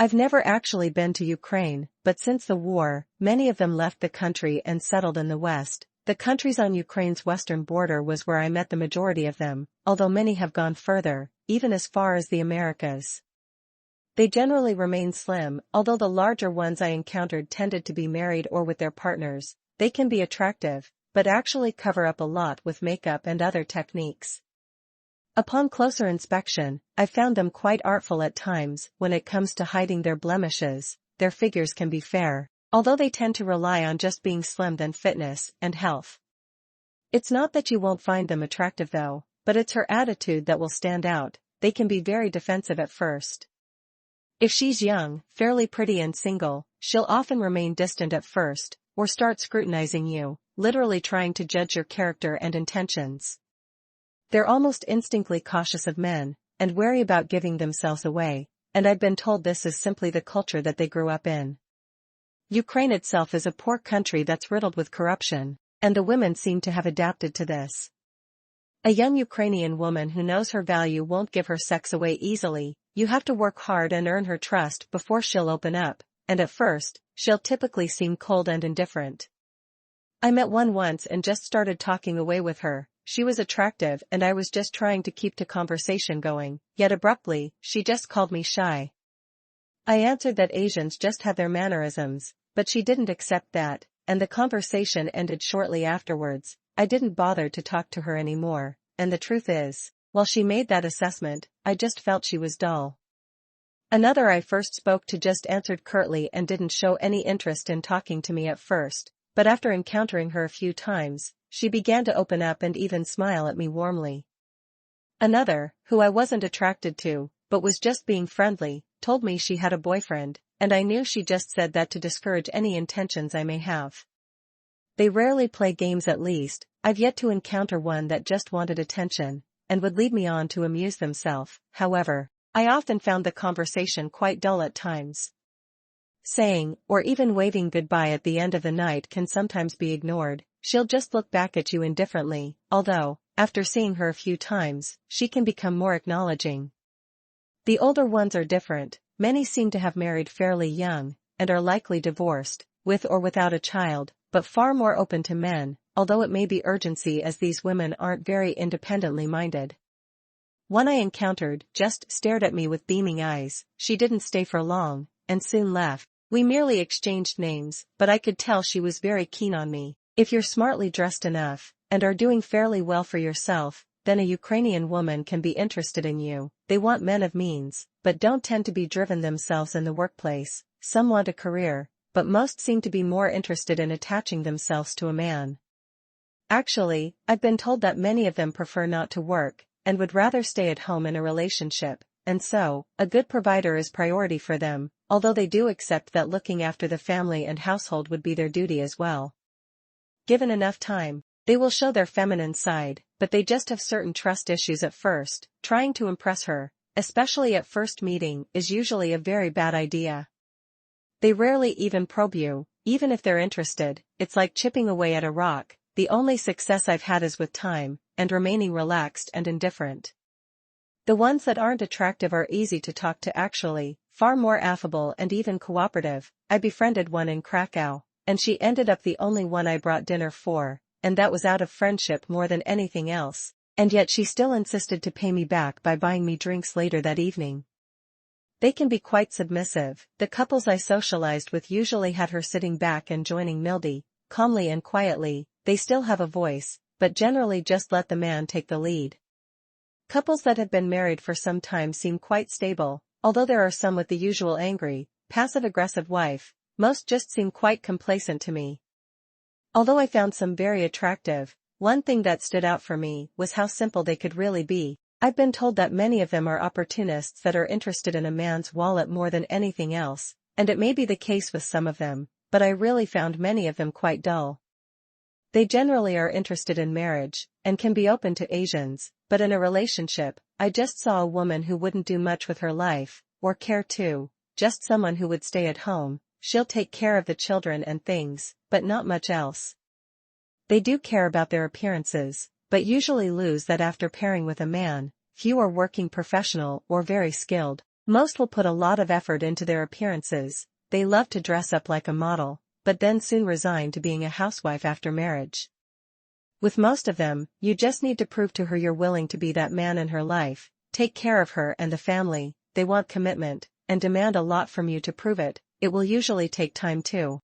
I've never actually been to Ukraine, but since the war, many of them left the country and settled in the West. The countries on Ukraine's western border was where I met the majority of them, although many have gone further, even as far as the Americas. They generally remain slim, although the larger ones I encountered tended to be married or with their partners. They can be attractive, but actually cover up a lot with makeup and other techniques. Upon closer inspection, I found them quite artful at times. When it comes to hiding their blemishes, their figures can be fair, although they tend to rely on just being slim than fitness and health. It's not that you won't find them attractive though, but it's her attitude that will stand out. They can be very defensive at first. If she's young, fairly pretty and single, she'll often remain distant at first, or start scrutinizing you, literally trying to judge your character and intentions. They're almost instinctively cautious of men, and wary about giving themselves away, and I've been told this is simply the culture that they grew up in. Ukraine itself is a poor country that's riddled with corruption, and the women seem to have adapted to this. A young Ukrainian woman who knows her value won't give her sex away easily. You have to work hard and earn her trust before she'll open up, and at first, she'll typically seem cold and indifferent. I met one once and just started talking away with her. She was attractive and I was just trying to keep the conversation going, yet abruptly, she just called me shy. I answered that Asians just have their mannerisms, but she didn't accept that, and the conversation ended shortly afterwards. I didn't bother to talk to her anymore, and the truth is, while she made that assessment, I just felt she was dull. Another I first spoke to just answered curtly and didn't show any interest in talking to me at first, but after encountering her a few times, she began to open up and even smile at me warmly. Another, who I wasn't attracted to, but was just being friendly, told me she had a boyfriend, and I knew she just said that to discourage any intentions I may have. They rarely play games at least. I've yet to encounter one that just wanted attention, and would lead me on to amuse themselves. However, I often found the conversation quite dull at times. Saying, or even waving goodbye at the end of the night can sometimes be ignored. She'll just look back at you indifferently, although, after seeing her a few times, she can become more acknowledging. The older ones are different. Many seem to have married fairly young, and are likely divorced, with or without a child, but far more open to men, although it may be urgency as these women aren't very independently minded. One I encountered just stared at me with beaming eyes. She didn't stay for long, and soon left. We merely exchanged names, but I could tell she was very keen on me. If you're smartly dressed enough, and are doing fairly well for yourself, then a Ukrainian woman can be interested in you. They want men of means, but don't tend to be driven themselves in the workplace. Some want a career, but most seem to be more interested in attaching themselves to a man. Actually, I've been told that many of them prefer not to work, and would rather stay at home in a relationship, and so, a good provider is priority for them, although they do accept that looking after the family and household would be their duty as well. Given enough time, they will show their feminine side, but they just have certain trust issues at first. Trying to impress her, especially at first meeting, is usually a very bad idea. They rarely even probe you, even if they're interested. It's like chipping away at a rock. The only success I've had is with time, and remaining relaxed and indifferent. The ones that aren't attractive are easy to talk to actually, far more affable and even cooperative. I befriended one in Krakow, and she ended up the only one I brought dinner for, and that was out of friendship more than anything else, and yet she still insisted to pay me back by buying me drinks later that evening. They can be quite submissive. The couples I socialized with usually had her sitting back and joining Mildy, calmly and quietly. They still have a voice, but generally just let the man take the lead. Couples that have been married for some time seem quite stable, although there are some with the usual angry, passive-aggressive wife. Most just seem quite complacent to me. Although I found some very attractive, one thing that stood out for me was how simple they could really be. I've been told that many of them are opportunists that are interested in a man's wallet more than anything else, and it may be the case with some of them, but I really found many of them quite dull. They generally are interested in marriage, and can be open to Asians, but in a relationship, I just saw a woman who wouldn't do much with her life, or care to, just someone who would stay at home. She'll take care of the children and things, but not much else. They do care about their appearances, but usually lose that after pairing with a man. Few are working professional or very skilled. Most will put a lot of effort into their appearances, they love to dress up like a model, but then soon resign to being a housewife after marriage. With most of them, you just need to prove to her you're willing to be that man in her life, take care of her and the family. They want commitment, and demand a lot from you to prove it. It will usually take time too.